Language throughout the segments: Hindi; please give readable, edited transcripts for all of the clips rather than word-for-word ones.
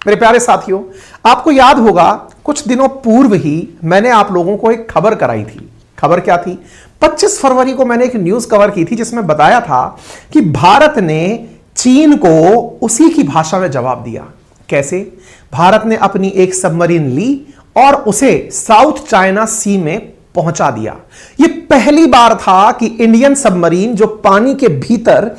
मेरे प्यारे साथियों, आपको याद होगा कुछ दिनों पूर्व ही मैंने आप लोगों को एक खबर कराई थी। खबर क्या थी? 25 फरवरी को मैंने एक न्यूज कवर की थी जिसमें बताया था कि भारत ने चीन को उसी की भाषा में जवाब दिया। कैसे? भारत ने अपनी एक सबमरीन ली और उसे साउथ चाइना सी में पहुंचा दिया। यह पहली बार था कि इंडियन सबमरीन जो पानी के भीतर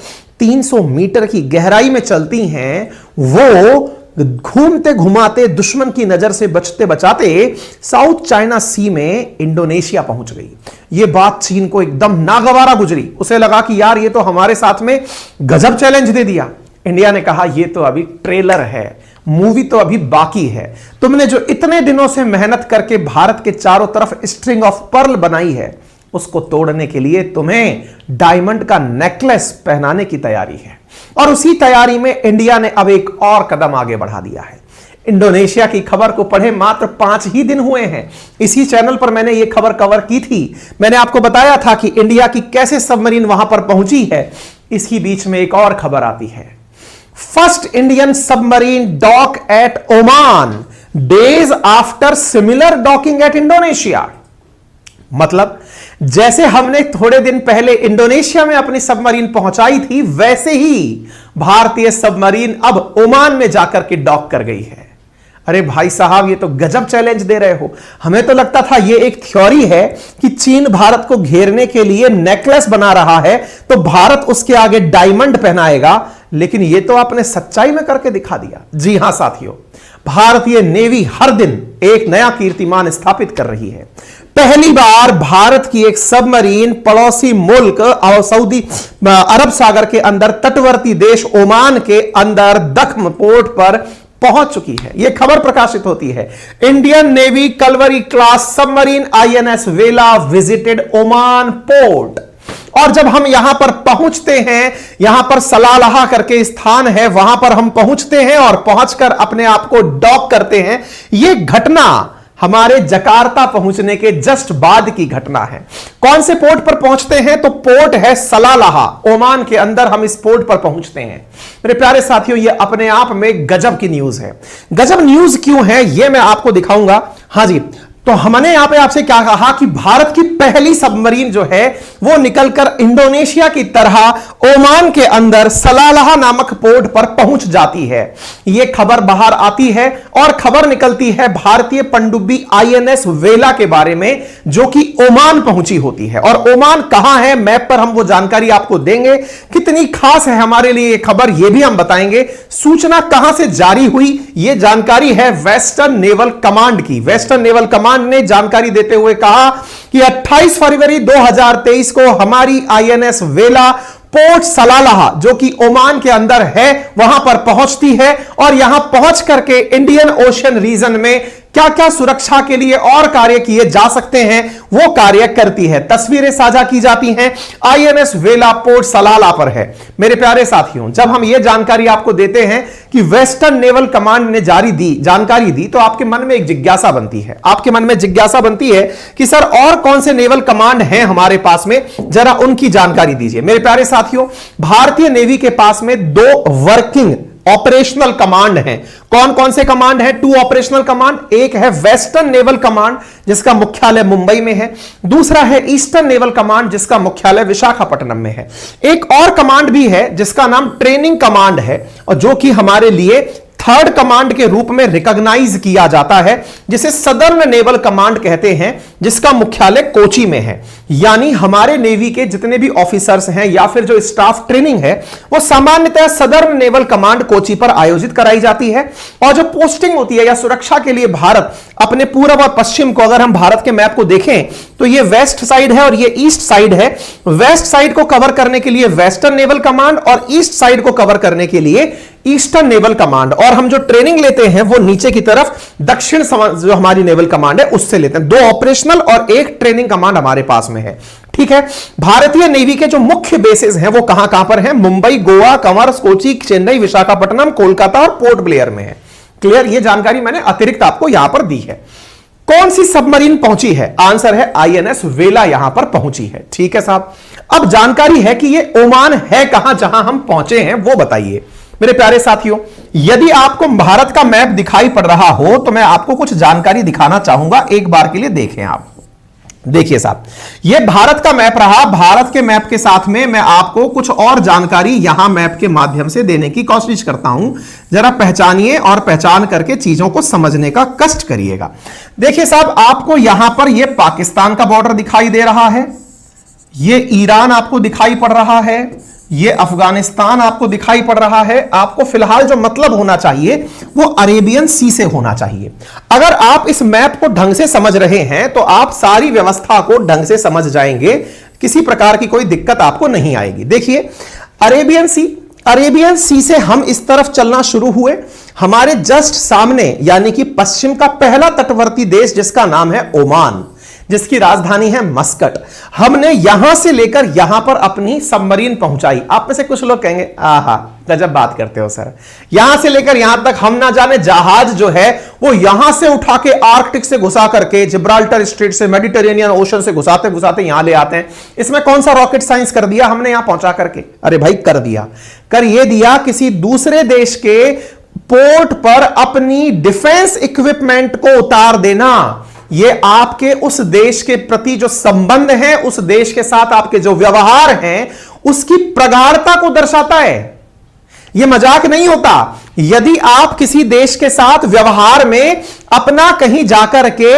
300 मीटर की गहराई में चलती हैं, वो घूमते घुमाते दुश्मन की नजर से बचते बचाते साउथ चाइना सी में इंडोनेशिया पहुंच गई। यह बात चीन को एकदम नागवारा गुजरी। उसे लगा कि यार ये तो हमारे साथ में गजब चैलेंज दे दिया। इंडिया ने कहा ये तो अभी ट्रेलर है, मूवी तो अभी बाकी है। तुमने जो इतने दिनों से मेहनत करके भारत के चारों तरफ स्ट्रिंग ऑफ पर्ल बनाई है, उसको तोड़ने के लिए तुम्हें डायमंड का नेकलेस पहनाने की तैयारी है। और उसी तैयारी में इंडिया ने अब एक और कदम आगे बढ़ा दिया है। इंडोनेशिया की खबर को पढ़े मात्र 5 ही दिन हुए हैं। इसी चैनल पर मैंने यह खबर कवर की थी। मैंने आपको बताया था कि इंडिया की कैसे सबमरीन वहां पर पहुंची है। इसी बीच में एक और खबर आती है। First Indian submarine dock at Oman days after similar docking at Indonesia. मतलब जैसे हमने थोड़े दिन पहले इंडोनेशिया में अपनी सबमरीन पहुंचाई थी, वैसे ही भारतीय सबमरीन अब ओमान में जाकर के डॉक कर गई है। अरे भाई साहब, ये तो गजब चैलेंज दे रहे हो। हमें तो लगता था ये एक थ्योरी है कि चीन भारत को घेरने के लिए नेकलेस बना रहा है तो भारत उसके आगे डायमंड पहनाएगा, लेकिन ये तो आपने सच्चाई में करके दिखा दिया। जी हां साथियों, भारतीय नेवी हर दिन एक नया कीर्तिमान स्थापित कर रही है। पहली बार भारत की एक सबमरीन पड़ोसी मुल्क और सऊदी अरब सागर के अंदर तटवर्ती देश ओमान के अंदर दख्म पोर्ट पर पहुंच चुकी है। यह खबर प्रकाशित होती है। Indian navy Kalvari class submarine INS Vela visited Oman port. और जब हम यहां पर पहुंचते हैं, यहां पर सलालाह करके स्थान है, वहां पर हम पहुंचते हैं और पहुंचकर अपने आप को डॉक करते हैं। यह घटना हमारे जकार्ता पहुंचने के जस्ट बाद की घटना है। कौन से पोर्ट पर पहुंचते हैं? तो पोर्ट है सलालाह, ओमान के अंदर हम इस पोर्ट पर पहुंचते हैं। मेरे प्यारे साथियों, यह अपने आप में गजब की न्यूज है। गजब न्यूज क्यों है यह मैं आपको दिखाऊंगा। हां जी, तो हमने यहां पे आपसे क्या कहा कि भारत की पहली सबमरीन जो है वो निकलकर इंडोनेशिया की तरह ओमान के अंदर सलालाह नामक पोर्ट पर पहुंच जाती है। यह खबर बाहर आती है और खबर निकलती है भारतीय पनडुब्बी INS वेला के बारे में, जो कि ओमान पहुंची होती है। और ओमान कहां है, मैप पर हम वो जानकारी आपको देंगे। कितनी खास है हमारे लिए यह खबर, यह भी हम बताएंगे। सूचना कहां से जारी हुई, यह जानकारी है वेस्टर्न नेवल कमांड की। वेस्टर्न नेवल कमांड ने जानकारी देते हुए कहा कि 28 फरवरी 2023 को हमारी INS वेला पोर्ट सलालाह, जो कि ओमान के अंदर है, वहां पर पहुंचती है। और यहां पहुंच करके इंडियन ओशन रीजन में क्या क्या सुरक्षा के लिए और कार्य किए जा सकते हैं वो कार्य करती है। तस्वीरें साझा की जाती हैं। INS वेला पोर्ट सलालाह पर है। मेरे प्यारे साथियों, जब हम ये जानकारी आपको देते हैं कि वेस्टर्न नेवल कमांड ने जानकारी दी, तो आपके मन में एक जिज्ञासा बनती है। आपके मन में जिज्ञासा बनती है कि सर और कौन से नेवल कमांड हैं हमारे पास में, जरा उनकी जानकारी दीजिए। मेरे प्यारे साथियों, भारतीय नेवी के पास में 2 वर्किंग ऑपरेशनल कमांड हैं। कौन कौन से कमांड हैं? 2 ऑपरेशनल कमांड। एक है वेस्टर्न नेवल कमांड जिसका मुख्यालय मुंबई में है। दूसरा है ईस्टर्न नेवल कमांड जिसका मुख्यालय विशाखापट्टनम में है। एक और कमांड भी है जिसका नाम ट्रेनिंग कमांड है, और जो कि हमारे लिए थर्ड कमांड के रूप में रिकॉग्नाइज किया जाता है, जिसे सदर्न नेवल कमांड कहते हैं, जिसका मुख्यालय कोची में है। यानी हमारे नेवी के जितने भी ऑफिसर्स हैं या फिर जो स्टाफ ट्रेनिंग है, वो सामान्यतः सदर्न नेवल कमांड कोची पर आयोजित कराई जाती है। और जो पोस्टिंग होती है या सुरक्षा के लिए भारत अपने पूर्व और पश्चिम को, अगर हम भारत के मैप को देखें तो ये वेस्ट साइड है और ये ईस्ट साइड है। वेस्ट साइड को कवर करने के लिए वेस्टर्न नेवल कमांड और ईस्ट साइड को कवर करने के लिए ईस्टर्न नेवल कमांड। और हम जो ट्रेनिंग लेते हैं वो नीचे की तरफ दक्षिण जो हमारी नेवल कमांड है उससे लेते हैं। 2 ऑपरेशनल और 1 ट्रेनिंग कमांड हमारे पास में है। ठीक है। भारतीय नेवी के जो मुख्य बेसेस हैं वो कहां कहां पर हैं? मुंबई, गोवा, कंवर, कोची, चेन्नई, विशाखापट्टनम, कोलकाता और पोर्ट ब्लेयर में है। क्लियर? ये जानकारी मैंने अतिरिक्त आपको यहां पर दी है। कौन सी सबमरीन पहुंची है? आंसर है INS वेला यहां पर पहुंची है। ठीक है साहब। अब जानकारी है कि ये ओमान है कहां जहां हम पहुंचे हैं, वो बताइए। मेरे प्यारे साथियों, यदि आपको भारत का मैप दिखाई पड़ रहा हो तो मैं आपको कुछ जानकारी दिखाना चाहूंगा, एक बार के लिए देखें आप। देखिए साहब, यह भारत का मैप रहा। भारत के मैप के साथ में मैं आपको कुछ और जानकारी यहां मैप के माध्यम से देने की कोशिश करता हूं। जरा पहचानिए और पहचान करके चीजों को समझने का कष्ट करिएगा। देखिए साहब, आपको यहां पर यह पाकिस्तान का बॉर्डर दिखाई दे रहा है, यह ईरान आपको दिखाई पड़ रहा है, ये अफगानिस्तान आपको दिखाई पड़ रहा है। आपको फिलहाल जो मतलब होना चाहिए वो अरेबियन सी से होना चाहिए। अगर आप इस मैप को ढंग से समझ रहे हैं तो आप सारी व्यवस्था को ढंग से समझ जाएंगे, किसी प्रकार की कोई दिक्कत आपको नहीं आएगी। देखिए, अरेबियन सी से हम इस तरफ चलना शुरू हुए। हमारे जस्ट सामने यानी कि पश्चिम का पहला तटवर्ती देश जिसका नाम है ओमान, जिसकी राजधानी है मस्कट, हमने यहां से लेकर यहां पर अपनी सबमरीन पहुंचाई। आप में से कुछ लोग कहेंगे आहा गजब बात करते हो सर, यहां से लेकर यहां तक हम ना जाने जहाज जो है वो यहां से उठा के आर्कटिक से घुसा करके जिब्राल्टर स्ट्रेट से मेडिटेरेनियन ओशन से घुसाते घुसाते यहां ले आते हैं। इसमें कौन सा रॉकेट साइंस कर दिया हमने यहां पहुंचा करके? अरे भाई कर दिया, कर ये दिया किसी दूसरे देश के पोर्ट पर अपनी डिफेंस इक्विपमेंट को उतार देना। यह आपके उस देश के प्रति जो संबंध है, उस देश के साथ आपके जो व्यवहार हैं, उसकी प्रगाढ़ता को दर्शाता है। यह मजाक नहीं होता। यदि आप किसी देश के साथ व्यवहार में अपना कहीं जाकर के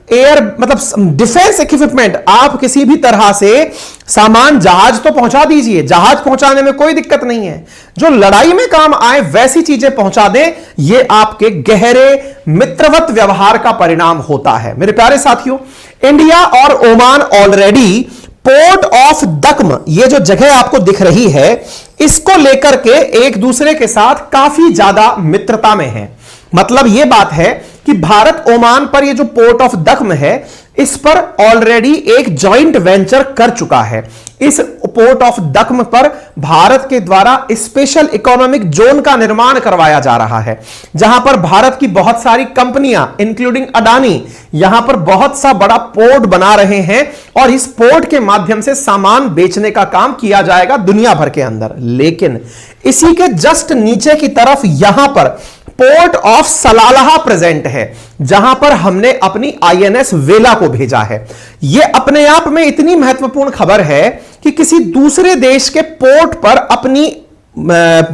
एयर मतलब डिफेंस इक्विपमेंट, आप किसी भी तरह से सामान, जहाज तो पहुंचा दीजिए, जहाज पहुंचाने में कोई दिक्कत नहीं है, जो लड़ाई में काम आए वैसी चीजें पहुंचा दें, यह आपके गहरे मित्रवत व्यवहार का परिणाम होता है। मेरे प्यारे साथियों, इंडिया और ओमान ऑलरेडी पोर्ट ऑफ दक्म, ये जो जगह आपको दिख रही है, इसको लेकर के एक दूसरे के साथ काफी ज्यादा मित्रता में है। मतलब यह बात है कि भारत ओमान पर यह जो पोर्ट ऑफ दक्म है, इस पर ऑलरेडी एक जॉइंट वेंचर कर चुका है। इस पोर्ट ऑफ दक्म पर भारत के द्वारा स्पेशल इकोनॉमिक जोन का निर्माण करवाया जा रहा है, जहां पर भारत की बहुत सारी कंपनियां इंक्लूडिंग अडानी यहां पर बहुत सा बड़ा पोर्ट बना रहे हैं और इस पोर्ट के माध्यम से सामान बेचने का काम किया जाएगा दुनिया भर के अंदर। लेकिन इसी के जस्ट नीचे की तरफ यहां पर पोर्ट ऑफ सलालाह प्रेजेंट है, जहां पर हमने अपनी आईएनएस वेला को भेजा है। यह अपने आप में इतनी महत्वपूर्ण खबर है कि किसी दूसरे देश के पोर्ट पर अपनी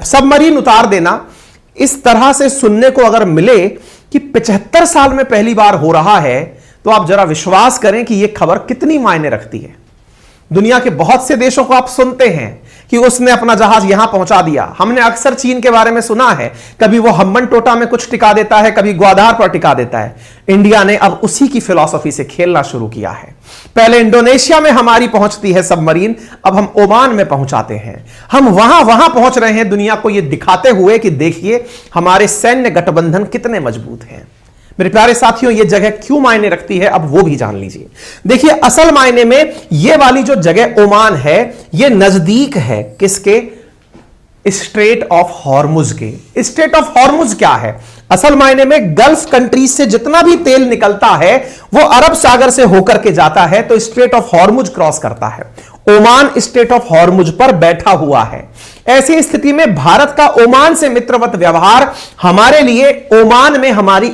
सबमरीन उतार देना, इस तरह से सुनने को अगर मिले कि 75 साल में पहली बार हो रहा है, तो आप जरा विश्वास करें कि यह खबर कितनी मायने रखती है। दुनिया के बहुत से देशों को आप सुनते हैं कि उसने अपना जहाज यहां पहुंचा दिया। हमने अक्सर चीन के बारे में सुना है, कभी वो हम्बन टोटा में कुछ टिका देता है, कभी ग्वादार पर टिका देता है। इंडिया ने अब उसी की फिलॉसफी से खेलना शुरू किया है। पहले इंडोनेशिया में हमारी पहुंचती है सबमरीन, अब हम ओमान में पहुंचाते हैं। हम वहां पहुंच रहे हैं दुनिया को यह दिखाते हुए कि देखिए हमारे सैन्य गठबंधन कितने मजबूत हैं। मेरे प्यारे साथियों, यह जगह क्यों मायने रखती है अब वो भी जान लीजिए। देखिए, असल मायने में यह वाली जो जगह ओमान है, यह नजदीक है किसके? स्ट्रेट ऑफ हॉर्मुज के। स्ट्रेट ऑफ हॉर्मुज क्या है? असल मायने में गल्फ कंट्रीज से जितना भी तेल निकलता है वो अरब सागर से होकर के जाता है, तो स्ट्रेट ऑफ हॉर्मुज क्रॉस करता है। ओमान स्ट्रेट ऑफ हॉर्मुज पर बैठा हुआ है। ऐसी स्थिति में भारत का ओमान से मित्रवत व्यवहार हमारे लिए, ओमान में हमारी